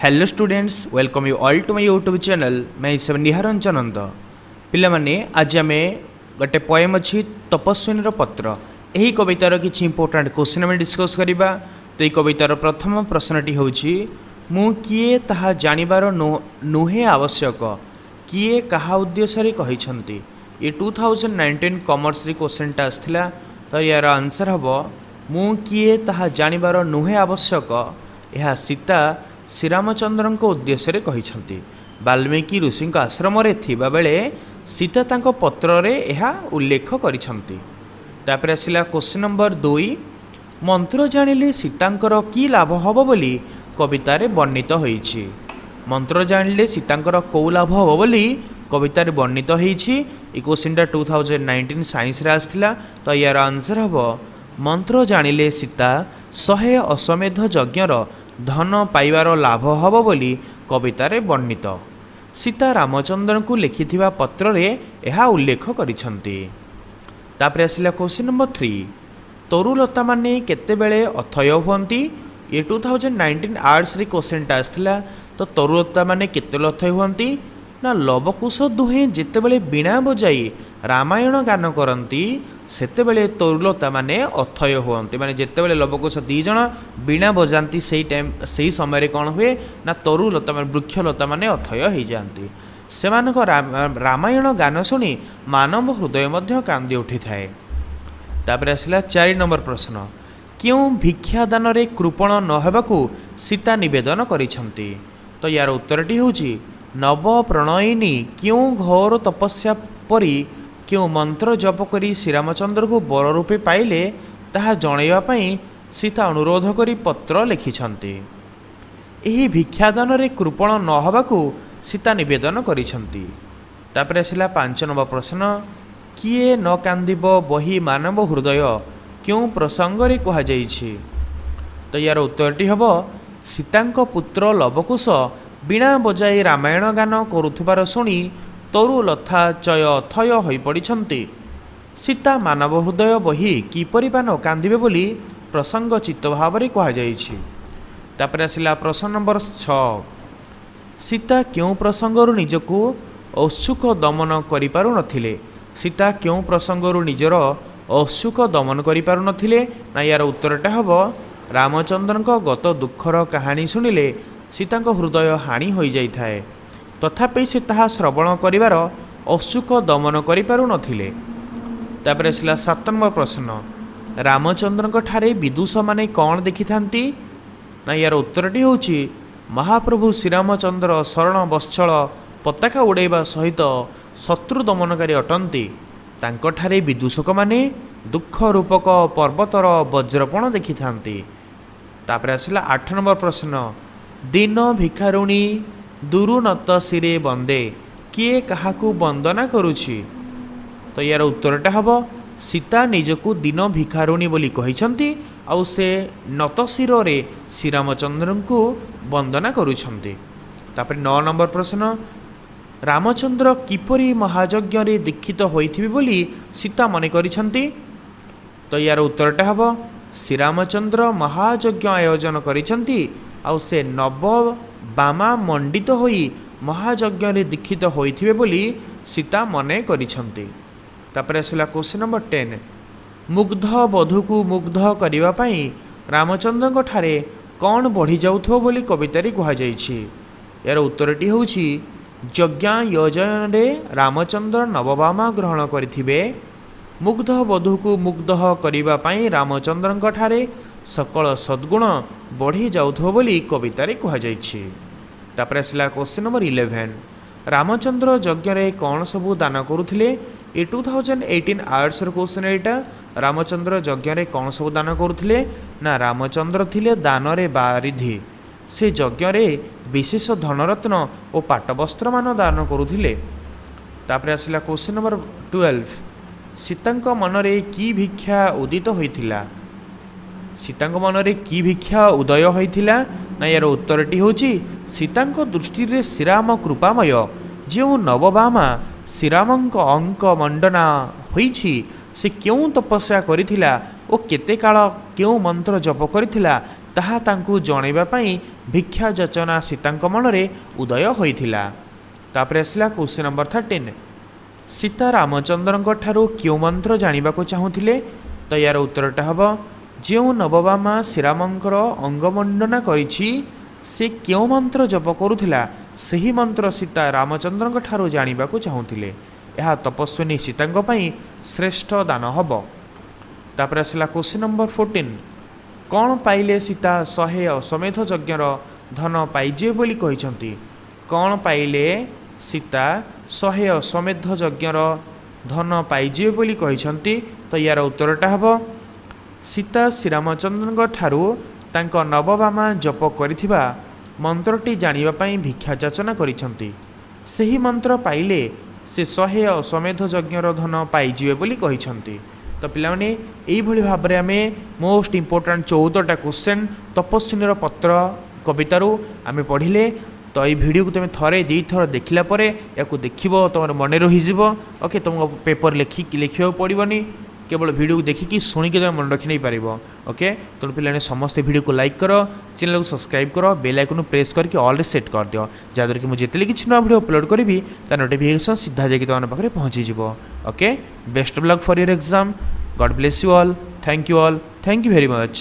Hello students, welcome you all to my YouTube channel. मैं सब निहारंजन नंद। पिलामाने आज आम गोटे पोएम अच्छी तपस्विनी पत्र। यही कवितार किसी इंपोर्टाट क्वेश्चन आम डिस्कस करवा। तो ये कवितार प्रथम प्रश्नटी हूँ मु किए ताहा जानिबार नुहे आवश्यक किए कहा उद्देश्य कहते। ये 2019 कॉमर्स क्वेश्चनटा आसाला। तो यार आंसर हम मु किए ताहा जानिबार नुहे आवश्यक यह सीता श्रीरामचंद्र उद्देश्य कहते। वाल्मीकि ऋषि आश्रम थिबा बेले सीता तांको पत्र रे यह उल्लेख कर। आसला क्वेश्चन नंबर 2, मंत्र जानिले सीतांकर की लाभ हब बोली कवितार वर्णित होईछि। मंत्र जानिले सीतांकर कौ लाभ हब बोली कवितार वर्णित होईछि। ए क्वेश्चनटा 2019 साइंस रे आसला। तो यार आंसर हम मंत्र जानिले सीता 100 अश्वमेध यज्ञर धन पाइबार लाभ हब बोली कवितार वर्णित। सीता रामचंद्र को लिखिथिबा पत्र रे यह उल्लेख करिसंती। तापरे आसला क्वेश्चन नंबर 3, तरुलता माने केतेबेले अथय हुअंती। ये 2019 आर्ट्स रे क्वेश्चनटा आसला। तो तरुलता माने केतेबेले अथय हुअंती ना लवकुश दुहे जेतेबेले बीणा बजाई रामायण गान करती सेतेबेले तरुलता माने अथय हुअंती। माने जेतेबेले लवकुश दी जण बीणा बजाती से समय कौन हुए ना तरुलता माने वृक्षलता माने अथय हो जाती। सेमानक रामायण गान शुणी मानव हृदय मध्य कांदी उठी थाए। तापर आसला 4 नंबर प्रश्न, क्यों भिक्षादान रे कृपण न हेबाकू सीता निवेदन करिसंती। तो यार उत्तरटी होउची नव प्रणयिनी क्यों घोर तपस्या परी क्यों मंत्र जप करी श्रीरामचंद्र को बर रूपे पाइले ताहा जणैवा पई सीता अनुरोध करी पत्र लिखिछंती। एही भिक्षादान रे कृपण न हेबाकू सीता निवेदन करिछंती। तापर आसला 5 नंबर प्रश्न, किए न कांदिब बही मानव हृदय क्यों प्रसंग रे कहा जाइछि। तो यार उत्तरटी हम सीतांक पुत्र लवकुश बीणा बजाई रामायण गान करुथुबार शुणी तरुलता चय थय होई पड़िछंती। सीता मानव हृदय बही किपरि न कांदिबे बोली प्रसंग चित्त भाव रे कहा जाइछि। तापर आसला प्रश्न नंबर 6, सीता क्यों प्रसंगरु निजको औत्सुक दमन करि पारु नथिले। सीता क्यों प्रसंगरु निजर औत्सुक दमन करि पारु नथिले ना यार उत्तरटा हम रामचंद्रक गत दुखर कहानी शुणिले सीतांक हृदय हानि हो जाए तथापि से ताहा श्रवण करिवार औत्सुक दमन करि पारु नथिले। तापर आसला 7 नंबर प्रश्न, रामचंद्रक ठारे विदुष माने कौन देखि थांती ना यार उत्तरटी होउची महाप्रभु श्रीरामचंद्र शरण वत्सल पताका उड़ाइबा सहित शत्रु दमनकारी अटंती। तांकठारे विदूषक माने दुख रूपक पर्वतर वज्रपण देखि थांती। तापर आसला 8 नंबर प्रश्न, दिन भिखारुणी दुरुनत सिरे बंदे किए काहाकू वंदना करुछि। तो यार उत्तरटा हम सीता निजकू दिन भिखारुणी बोली कहिसंती आउ से नत शिर रे श्रीरामचंद्र को वंदना करुछंती। तापर 9 नंबर प्रश्न, रामचंद्र किपरि महायज्ञ रे दीक्षित होइथिबे बोली सीता मने करिसंती। तो यार उत्तरटा हम श्रीरामचंद्र महायज्ञ आयोजन करिसंती आउ से नव बामा मंडित होई महायज्ञ रे दीक्षित होइथिबे बोली सीता मने करिसंती। तापर आसला क्वेश्चन नंबर 10, मुग्ध बधू को मुग्ध करिवा पई रामचंद्र ठारे कौन बढ़ी जाउथो बोली कवितारी कहा जाइछि। यार उत्तरटी होउछि यज्ञ योजन रे रामचंद्र नवबामा ग्रहण करिथिबे मुग्ध बधू को मुग्ध करिवा पई रामचंद्र ठारे सकल सद्गुण बढ़ी जाउथो बोली कवितारे कहा जाइछि। तापर आसला क्वेश्चन नंबर 11, रामचंद्र यज्ञ रे कौन सबू दान करुथिले। ए 2018 आर्ट्स क्वेश्चन एटा। रामचंद्र यज्ञ रे कौन सबू दान करुथिले ना रामचंद्र थिले दान रे बारिधि। से यज्ञ रे विशेष धनरत्न और पाटवस्त्र मान दान करुथिले। तापर आसला क्वेश्चन नंबर 12, सीतांक मनरे की भिक्षा उदित होइथिला। सीतांक मनरे की भिक्षा उदय होइथिला ना यार उत्तरटी होची सीतांक दृष्टि रे श्रीराम कृपामय जो नवबामा श्रीरामंक अंक मंडना होइछि से क्यों तपस्या करिथिला ओ केते काल क्यों मंत्र जप करिथिला ତାହା ତାଙ୍କୁ ଜଣାଇବା ପାଇଁ ଭିକ୍ଷା ଯାଚନା ସୀତାଙ୍କ ମନରେ ଉଦୟ ହୋଇଥିଲା। ତାପରେ ଆସିଲା କ୍ୱେଶ୍ଚିନ୍ ନମ୍ବର 13। ସୀତା ରାମଚନ୍ଦ୍ରଙ୍କ ଠାରୁ କେଉଁ ମନ୍ତ୍ର ଜାଣିବାକୁ ଚାହୁଁଥିଲେ? ତ ୟାର ଉତ୍ତରଟା ହେବ ଯେଉଁ ନବବାମା ଶ୍ରୀରାମଙ୍କର ଅଙ୍ଗମଣ୍ଡନା କରିଛି ସେ କେଉଁ ମନ୍ତ୍ର ଜପ କରୁଥିଲା ସେହି ମନ୍ତ୍ର ସୀତା ରାମଚନ୍ଦ୍ରଙ୍କ ଠାରୁ ଜାଣିବାକୁ ଚାହୁଁଥିଲେ। ଏହା ତପସ୍ୱିନୀ ସୀତାଙ୍କ ପାଇଁ ଶ୍ରେଷ୍ଠ ଦାନ ହେବ। ତାପରେ ଆସିଲା କ୍ୱେଶ୍ଚିନ୍ ନମ୍ବର 14। କ'ଣ ପାଇଲେ ସୀତା 100 ଅଶ୍ୱମେଧ ଯଜ୍ଞର ଧନ ପାଇଯିବେ ବୋଲି କହିଛନ୍ତି? କ'ଣ ପାଇଲେ ସୀତା 100 ଅଶ୍ୱମେଧ ଯଜ୍ଞର ଧନ ପାଇଯିବେ ବୋଲି କହିଛନ୍ତି? ତ ୟାର ଉତ୍ତରଟା ହେବ ସୀତା ଶ୍ରୀରାମଚନ୍ଦ୍ରଙ୍କ ଠାରୁ ତାଙ୍କ ନବବାମା ଜପ କରିଥିବା ମନ୍ତ୍ରଟି ଜାଣିବା ପାଇଁ ଭିକ୍ଷା ଯାଚନା କରିଛନ୍ତି। ସେହି ମନ୍ତ୍ର ପାଇଲେ ସେ 100 ଅଶ୍ୱମେଧ ଯଜ୍ଞର ଧନ ପାଇଯିବେ ବୋଲି କହିଛନ୍ତି। ତ ପିଲାମାନେ ଏଇଭଳି ଭାବରେ ଆମେ ମୋଷ୍ଟ ଇମ୍ପୋର୍ଟାଣ୍ଟ 14ଟା କ୍ୱେଶ୍ଚନ୍ ତପସ୍ୱିନୀର ପତ୍ର କବିତାରୁ ଆମେ ପଢ଼ିଲେ। ତ ଏଇ ଭିଡ଼ିଓକୁ ତୁମେ ଥରେ ଦୁଇଥର ଦେଖିଲା ପରେ ୟାକୁ ଦେଖିବ, ତୁମର ମନେ ରହିଯିବ। ଓକେ, ତୁମକୁ ପେପର ଲେଖିବାକୁ ପଡ଼ିବନି, କେବଳ ଭିଡ଼ିଓକୁ ଦେଖିକି ଶୁଣିକି ତୁମେ ମନେ ରଖି ନେଇପାରିବ। ଓକେ, ତେଣୁ ପିଲାମାନେ ସମସ୍ତେ ଭିଡ଼ିଓକୁ ଲାଇକ୍ କର, ଚ୍ୟାନେଲକୁ ସବସ୍କ୍ରାଇବ୍ କର, ବେଲ୍ ଆଇକନ୍କୁ ପ୍ରେସ୍ କରିକି ଅଲ୍ରେ ସେଟ୍ କରିଦିଅ, ଯାହାଦ୍ୱାରା କି ମୁଁ ଯେତେବେଳେ କିଛି ନୂଆ ଭିଡ଼ିଓ ଅପଲୋଡ଼ କରିବି ତା ନୋଟିଫିକେସନ୍ ସିଧା ଯାଇକି ତୁମ ପାଖରେ ପହଞ୍ଚିଯିବ। Okay, best of luck for your exam. God bless you all. Thank you very much.